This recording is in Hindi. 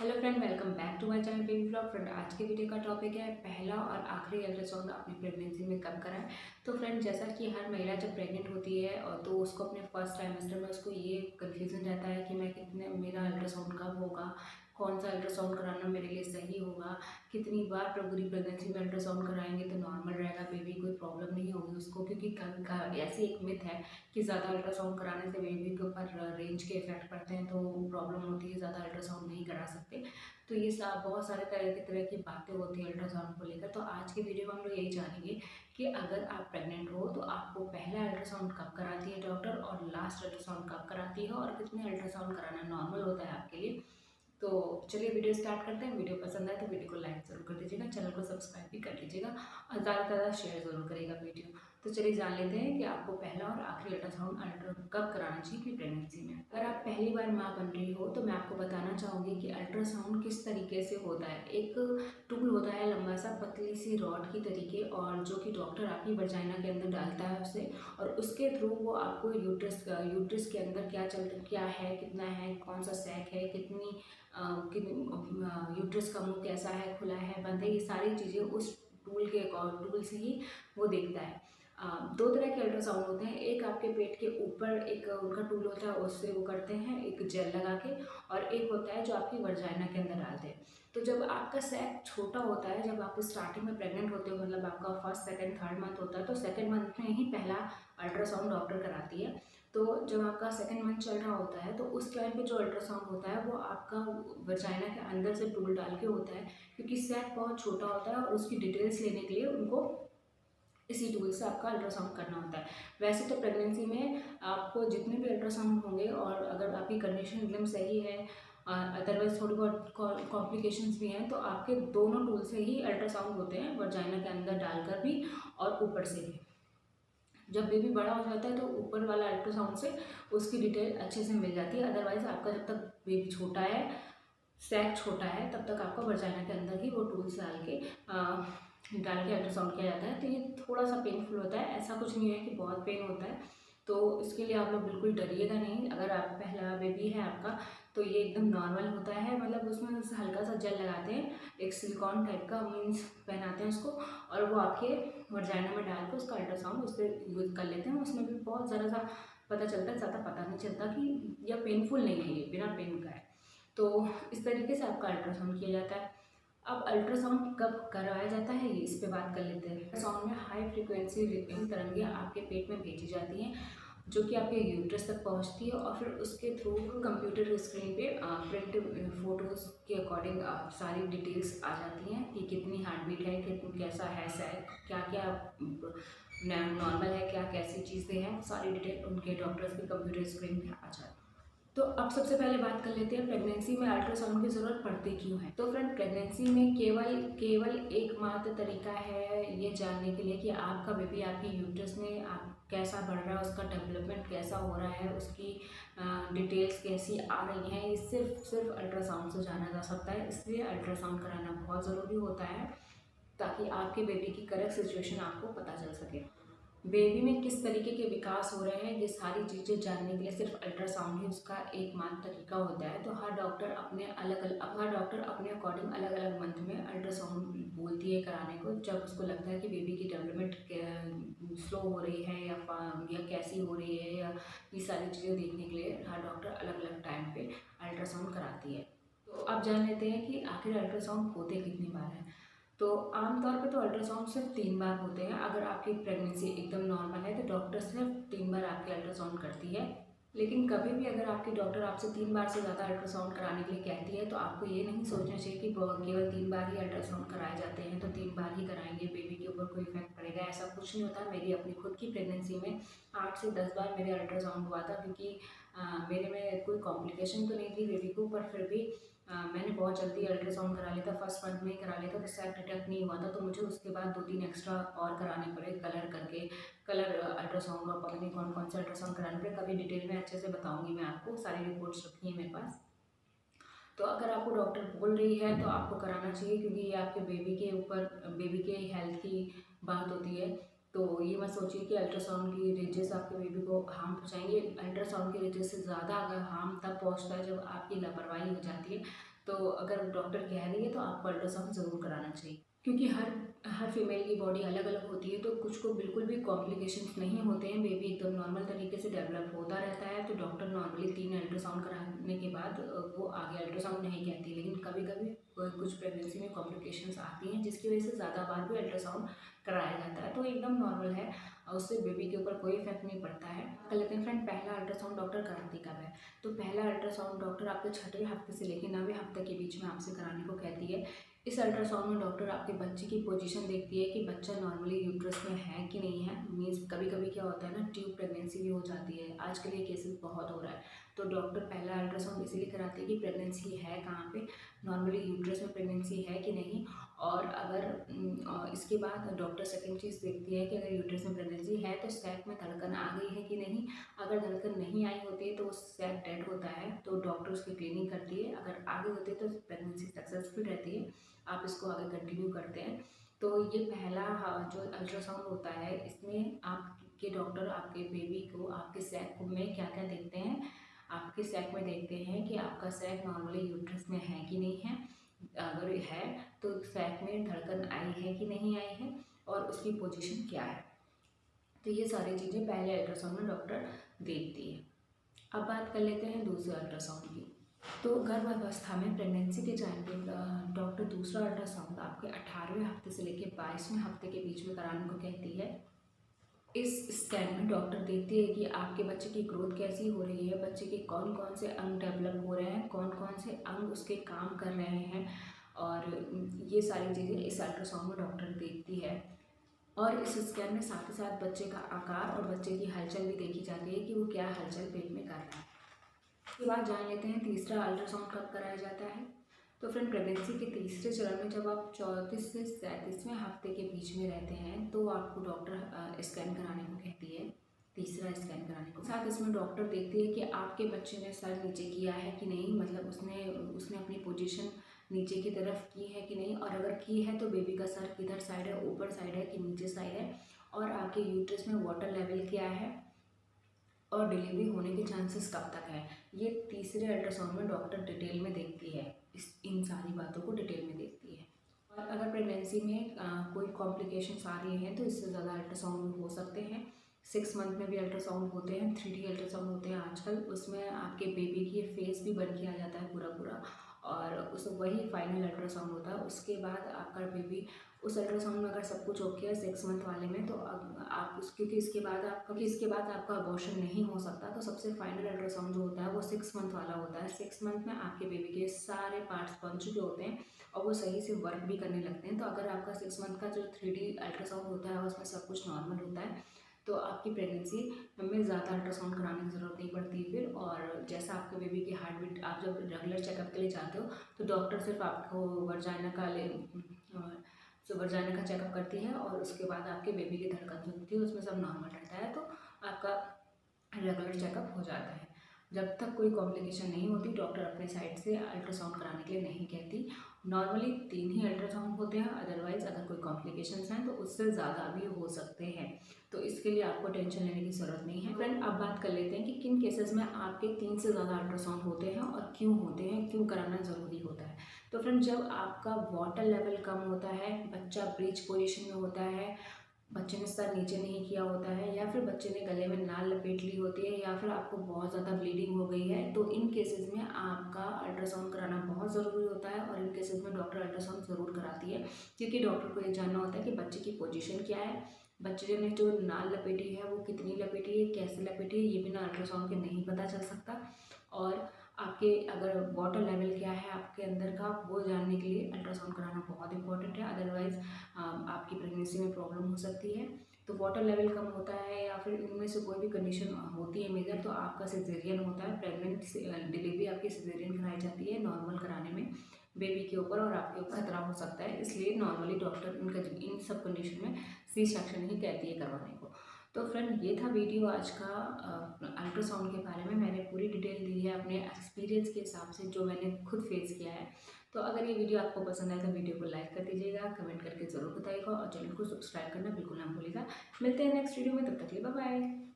Hello friend, welcome back to my channel baby vlog. Friend, आज के वीडियो का टॉपिक है पहला और आखिरी अल्ट्रासाउंड अपनी प्रेगनेंसी में कब कराएं। तो फ्रेंड, जैसा कि हर महिला जब प्रेग्नेंट होती है और तो उसको अपने फर्स्ट ट्राइमेस्टर में उसको ये कन्फ्यूज़न रहता है कि मैं कितने मेरा अल्ट्रासाउंड कब होगा, कौन सा अल्ट्रासाउंड कराना मेरे लिए सही होगा, कितनी बार पूरी प्रेगनेंसी में अल्ट्रासाउंड कराएंगे तो नॉर्मल रहेगा, बेबी कोई प्रॉब्लम नहीं होगी उसको। क्योंकि ऐसी एक मिथ है कि ज़्यादा अल्ट्रासाउंड कराने से बेबी के ऊपर रेंज के इफेक्ट पड़ते हैं तो प्रॉब्लम होती है, ज़्यादा अल्ट्रासाउंड नहीं करा सकते। तो ये बहुत सारे तरह की बातें होती हैं अल्ट्रासाउंड को लेकर। तो आज की वीडियो में हम लोग यही जानेंगे कि अगर आप प्रेग्नेंट हो तो आपको पहला अल्ट्रासाउंड कब कराती है डॉक्टर और लास्ट अल्ट्रासाउंड कब कराती है और कितने अल्ट्रासाउंड कराना नॉर्मल होता है आपके लिए। तो चलिए वीडियो स्टार्ट करते हैं। वीडियो पसंद आए तो वीडियो को लाइक ज़रूर कर दीजिएगा, चैनल को सब्सक्राइब भी कर लीजिएगा और ज़्यादा से ज़्यादा शेयर ज़रूर करिएगा वीडियो। तो चलिए जान लेते हैं कि आपको पहला और आखिरी अल्ट्रासाउंड कब कराना चाहिए अपनी प्रेगनेंसी में। अगर आप पहली बार माँ बन रही हो तो मैं आपको बताना चाहूँगी कि अल्ट्रासाउंड किस तरीके से होता है। एक टूल होता है लंबा सा पतली सी रॉड की तरीके, और जो कि डॉक्टर आपकी वर्जाइना के अंदर डालता है उसे, और उसके थ्रू वो आपको यूट्रस के अंदर क्या है, कितना है, कौन सा सैक है, कितनी यूट्रस का मुंह कैसा है, खुला है, बंद है, ये सारी चीज़ें उस टूल से ही वो देखता है। दो तरह के अल्ट्रासाउंड होते हैं। एक आपके पेट के ऊपर एक उनका टूल होता है, उससे वो करते हैं एक जेल लगा के, और एक होता है जो आपकी वर्जाइना के अंदर डालते हैं। तो जब आपका सैक छोटा होता है, जब आप स्टार्टिंग में प्रेग्नेंट होते हो, मतलब आपका फर्स्ट सेकंड थर्ड मंथ होता है, तो सेकंड मंथ में ही पहला अल्ट्रासाउंड डॉक्टर कराती है। तो जब आपका सेकंड मंथ चल रहा होता है तो उस टाइम पे जो अल्ट्रासाउंड होता है वो आपका वजाइना के अंदर से टूल डाल के होता है, क्योंकि सैक बहुत छोटा होता है और उसकी डिटेल्स लेने के लिए उनको इसी टूल से आपका अल्ट्रासाउंड करना होता है। वैसे तो प्रेगनेंसी में आपको जितने भी अल्ट्रासाउंड होंगे, और अगर आपकी कंडीशन एकदम सही है, अदरवाइज थोड़ी बहुत कॉम्प्लिकेशंस भी हैं, तो आपके दोनों टूल से ही अल्ट्रासाउंड होते हैं, वजाइना के अंदर डालकर भी और ऊपर से भी। जब बेबी बड़ा हो जाता है तो ऊपर वाला अल्ट्रासाउंड से उसकी डिटेल अच्छे से मिल जाती है। अदरवाइज आपका जब तक बेबी छोटा है, सैक छोटा है, तब तक आपका वर्जाइना के अंदर ही वो टूल्स डाल के अल्ट्रासाउंड किया जाता है। तो ये थोड़ा सा पेनफुल होता है, ऐसा कुछ नहीं है कि बहुत पेन होता है, तो इसके लिए आप लोग बिल्कुल डरिएगा नहीं। अगर आप पहला बेबी है आपका तो ये एकदम नॉर्मल होता है, मतलब उसमें हल्का सा जेल लगाते हैं, एक सिलिकॉन टाइप का मीन्स पहनाते हैं उसको, और वो आपके वर्जाइना में डाल के उसका अल्ट्रासाउंड उससे यूज कर लेते हैं। उसमें भी बहुत ज़रा सा पता चलता है, ज़्यादा पता नहीं चलता कि यह पेनफुल नहीं है, ये बिना पेन का है। तो इस तरीके से आपका अल्ट्रासाउंड किया जाता है। अब अल्ट्रासाउंड कब करवाया जाता है, ये इस पे बात कर लेते हैं। अल्ट्रासाउंड में हाई फ्रिक्वेंसी तरंगें आपके पेट में भेजी जाती हैं, जो कि आपके यूट्रस तक पहुंचती है, और फिर उसके थ्रू कंप्यूटर स्क्रीन पे प्रिंट फोटोज़ के अकॉर्डिंग सारी डिटेल्स आ जाती हैं कि कितनी हार्ट बीट है, कैसा है सैक, क्या क्या नॉर्मल है, क्या कैसी चीज़ें हैं, सारी डिटेल उनके डॉक्टर्स के कंप्यूटर स्क्रीन पे आ जाती है। तो अब सबसे पहले बात कर लेते हैं प्रेगनेंसी में अल्ट्रासाउंड की ज़रूरत पड़ती क्यों है। तो फ्रेंड, प्रेगनेंसी में केवल केवल एकमात्र तरीका है ये जानने के लिए कि आपका बेबी आपकी यूट्रस में आप कैसा बढ़ रहा है, उसका डेवलपमेंट कैसा हो रहा है, उसकी डिटेल्स कैसी आ रही हैं, ये सिर्फ अल्ट्रासाउंड से जाना जा सकता है। इसलिए अल्ट्रासाउंड कराना बहुत ज़रूरी होता है, ताकि आपके बेबी की करेक्ट सिचुएशन आपको पता चल सके। बेबी में किस तरीके के विकास हो रहे हैं, ये सारी चीज़ें जानने के लिए सिर्फ अल्ट्रासाउंड ही उसका एकमात्र तरीका होता है। तो हर डॉक्टर अपने अकॉर्डिंग अलग अलग मंथ में अल्ट्रासाउंड बोलती है कराने को, जब उसको लगता है कि बेबी की डेवलपमेंट स्लो हो रही है या कैसी हो रही है, या ये सारी चीज़ें देखने के लिए हर डॉक्टर अलग अलग टाइम पे अल्ट्रासाउंड कराती है। तो अब जान लेते हैं कि आखिर अल्ट्रासाउंड होते कितनी बार हैं। तो आमतौर पे तो अल्ट्रासाउंड सिर्फ 3 बार होते हैं। अगर आपकी प्रेगनेंसी एकदम नॉर्मल है तो डॉक्टर सिर्फ 3 बार आपके अल्ट्रासाउंड करती है। लेकिन कभी भी अगर आपकी डॉक्टर आपसे 3 बार से ज़्यादा अल्ट्रासाउंड कराने के लिए कहती है तो आपको ये नहीं सोचना चाहिए कि केवल 3 बार ही अल्ट्रासाउंड कराए जाते हैं तो 3 बार ही कराएंगे, बेबी के ऊपर कोई इफेक्ट पड़ेगा, ऐसा कुछ नहीं होता। मेरी अपनी खुद की प्रेगनेंसी में 8 से 10 बार मेरे अल्ट्रासाउंड हुआ था, क्योंकि मेरे में कोई कॉम्प्लिकेशन तो नहीं थी बेबी को, पर फिर भी मैंने बहुत जल्दी अल्ट्रासाउंड करा लिया था, फर्स्ट मंथ में ही करा लिया था, तो सैक डिटेक्ट नहीं हुआ था, तो मुझे उसके बाद 2-3 एक्स्ट्रा और कराने पड़े कलर अल्ट्रासाउंड, और पता नहीं कौन कौन से अल्ट्रासाउंड कराने पड़े। कभी डिटेल में अच्छे से बताऊंगी मैं आपको, सारी रिपोर्ट्स रखी हैं मेरे पास। तो अगर आपको डॉक्टर बोल रही है तो आपको कराना चाहिए, क्योंकि ये आपके बेबी के ऊपर, बेबी के हेल्थ की बात होती है। तो ये मत सोचिए कि अल्ट्रासाउंड की रेजेस आपके बेबी को हार्म पहुँचाएंगे। अल्ट्रासाउंड की रेजेस से ज़्यादा अगर हार्म तब पहुँचता है जब आपकी लापरवाही हो जाती है, तो अगर डॉक्टर कह रही है तो आपको अल्ट्रासाउंड ज़रूर कराना चाहिए, क्योंकि हर फीमेल की बॉडी अलग अलग होती है। तो कुछ को बिल्कुल भी कॉम्प्लिकेशंस नहीं होते हैं, बेबी एकदम नॉर्मल तरीके से डेवलप होता रहता है। तो डॉक्टर नॉर्मली 3 अल्ट्रासाउंड कराने के बाद वो आगे अल्ट्रासाउंड नहीं कहती, लेकिन कभी कभी कुछ प्रेगनेंसी में कॉम्प्लिकेशंस आती हैं जिसकी वजह से ज़्यादा बार भी अल्ट्रासाउंड कराया जाता है। तो एकदम नॉर्मल है, उससे बेबी के ऊपर कोई इफेक्ट नहीं पड़ता है। कर लेते हैं फ्रेंड, पहला अल्ट्रासाउंड डॉक्टर कराती कब है। तो पहला अल्ट्रासाउंड डॉक्टर आपके 6वें हफ्ते से लेकर 9वें हफ्ते के बीच में आपसे कराने को कहती है। इस अल्ट्रासाउंड में डॉक्टर आपके बच्चे की पोजीशन देखती है कि बच्चा नॉर्मली यूट्रस में है कि नहीं है। मीन्स कभी कभी क्या होता है ना, ट्यूब प्रेगनेंसी भी हो जाती है, आजकल ये केसेस बहुत हो रहा है। तो डॉक्टर पहला अल्ट्रासाउंड इसीलिए कराती है कि प्रेगनेंसी है कहाँ पे, नॉर्मली यूट्रस में प्रेगनेंसी है कि नहीं। और अगर इसके बाद डॉक्टर सेकेंड चीज़ देखती है कि अगर यूट्रस में प्रेगनेंसी है तो सैक में धड़कन आ गई है कि नहीं। अगर धड़कन नहीं आई होती है तो सैक डेड होता है, तो डॉक्टर उसकी क्लीनिंग करती है। अगर आगे होती है तो प्रेगनेंसी सक्सेसफुल रहती है, आप इसको आगे कंटिन्यू करते हैं। तो ये पहला जो अल्ट्रासाउंड होता है, इसमें आपके डॉक्टर आपके बेबी को आपके सैक में क्या क्या देखते हैं, आपके सैक में देखते हैं कि आपका सैक नॉर्मली यूट्रस में है कि नहीं है। अगर है तो सैक में धड़कन आई है कि नहीं आई है, और उसकी पोजीशन क्या है। तो ये सारी चीज़ें पहले अल्ट्रासाउंड में डॉक्टर देखती है। अब बात कर लेते हैं दूसरे अल्ट्रासाउंड की। तो गर्भावस्था में प्रेगनेंसी के टाइम पे डॉक्टर दूसरा अल्ट्रासाउंड आपके 18वें हफ्ते से लेकर 22वें हफ्ते के बीच में कराने को कहती है। इस स्कैन में डॉक्टर देखती है कि आपके बच्चे की ग्रोथ कैसी हो रही है, बच्चे के कौन कौन से अंग डेवलप हो रहे हैं, कौन कौन से अंग उसके काम कर रहे हैं, और ये सारी चीज़ें इस अल्ट्रासाउंड में डॉक्टर देखती है। और इस स्कैन में साथ ही साथ बच्चे का आकार और बच्चे की हलचल भी देखी जाती है कि वो क्या हलचल पेट में कर रहा है। इसके बाद जान लेते हैं तीसरा अल्ट्रासाउंड कब कराया जाता है। तो फ्रेंड, प्रेगनेंसी के तीसरे चरण में जब आप 34 से 37वें हफ्ते के बीच में रहते हैं तो आपको डॉक्टर स्कैन कराने को कहती है, तीसरा स्कैन कराने को। साथ इसमें डॉक्टर देखती है कि आपके बच्चे ने सर नीचे किया है कि नहीं, मतलब उसने अपनी पोजीशन नीचे की तरफ की है कि नहीं, और अगर की है तो बेबी का सर किधर साइड है, ऊपर साइड है कि नीचे साइड है, और आपके यूट्रस में वाटर लेवल क्या है, और डिलीवरी होने के चांसेस कब तक है। ये तीसरे अल्ट्रासाउंड में डॉक्टर डिटेल में देखती है, इन सारी बातों को डिटेल में देखती है। और अगर प्रेगनेंसी में कोई कॉम्प्लिकेशंस आ रही हैं तो इससे ज़्यादा अल्ट्रासाउंड हो सकते हैं। 6 मंथ में भी अल्ट्रासाउंड होते हैं, 3D अल्ट्रासाउंड होते हैं आजकल। उसमें आपके बेबी की फेस भी बन के आ जाता है पूरा पूरा, और उस वही फाइनल अल्ट्रासाउंड होता है। उसके बाद आपका बेबी, उस अल्ट्रासाउंड में अगर सब कुछ ओके है 6 मंथ वाले में, तो आप क्योंकि इसके बाद आपका अबॉर्शन नहीं हो सकता, तो सबसे फाइनल अल्ट्रासाउंड जो होता है वो 6 मंथ वाला होता है। 6 मंथ में आपके बेबी के सारे पार्ट्स बन चुके होते हैं और वो सही से वर्क भी करने लगते हैं। तो अगर आपका 6 मंथ का जो 3D अल्ट्रासाउंड होता है उसमें सब कुछ नॉर्मल होता है, तो आपकी प्रेगनेंसी में ज़्यादा अल्ट्रासाउंड कराने की ज़रूरत नहीं पड़ती फिर। और जैसा आपके बेबी की हार्ट बीट, आप जब रेगुलर चेकअप के लिए जाते हो तो डॉक्टर सिर्फ आपको वर्जाइना का चेकअप करती है, और उसके बाद आपके बेबी की धड़कन जो होती है उसमें सब नॉर्मल रहता है, तो आपका रेगुलर चेकअप हो जाता है। जब तक कोई कॉम्प्लिकेशन नहीं होती डॉक्टर अपने साइड से अल्ट्रासाउंड कराने के लिए नहीं कहती। नॉर्मली 3 ही अल्ट्रासाउंड होते हैं, अदरवाइज अगर कोई कॉम्प्लिकेशंस हैं तो उससे ज़्यादा भी हो सकते हैं, तो इसके लिए आपको टेंशन लेने की ज़रूरत नहीं है। फ्रेंड, अब बात कर लेते हैं कि किन केसेस में आपके 3 से ज़्यादा अल्ट्रासाउंड होते हैं और क्यों होते हैं, क्यों कराना ज़रूरी होता है। तो फ्रेंड, जब आपका वाटर लेवल कम होता है, बच्चा ब्रीच पोजिशन में होता है, बच्चे ने सर नीचे नहीं किया होता है, या फिर बच्चे ने गले में नाल लपेट ली होती है, या फिर आपको बहुत ज़्यादा ब्लीडिंग हो गई है, तो इन केसेस में आपका अल्ट्रासाउंड कराना बहुत ज़रूरी होता है। और इन केसेस में डॉक्टर अल्ट्रासाउंड ज़रूर कराती है, क्योंकि डॉक्टर को ये जानना होता है कि बच्चे की पोजीशन क्या है, बच्चे ने जो नाल लपेटी है वो कितनी लपेटी है, कैसे लपेटी है, ये बिना अल्ट्रासाउंड के नहीं पता चल सकता। और आपके अगर वाटर लेवल क्या है आपके अंदर का, वो जानने के लिए अल्ट्रासाउंड कराना बहुत इंपॉर्टेंट है, अदरवाइज़ आपकी प्रेगनेंसी में प्रॉब्लम हो सकती है। तो वाटर लेवल कम होता है या फिर इनमें से कोई भी कंडीशन होती है मेजर, तो आपका सिजेरियन होता है। प्रेग्नेंट डिलीवरी आपकी सिजेरियन कराई जाती है, नॉर्मल कराने में बेबी के ऊपर और आपके ऊपर खतरा हो सकता है, इसलिए नॉर्मली डॉक्टर इन सब कंडीशन में सी सेक्शन ही कहती है करवाने को। तो फ्रेंड, ये था वीडियो आज का अल्ट्रासाउंड के बारे में। मैंने पूरी डिटेल दी है अपने एक्सपीरियंस के हिसाब से, जो मैंने खुद फेस किया है। तो अगर ये वीडियो आपको पसंद आए तो वीडियो को लाइक कर दीजिएगा, कमेंट करके ज़रूर बताइएगा, और चैनल को सब्सक्राइब करना बिल्कुल ना भूलिएगा। मिलते हैं नेक्स्ट वीडियो में, तब तक के लिए बाय बाय।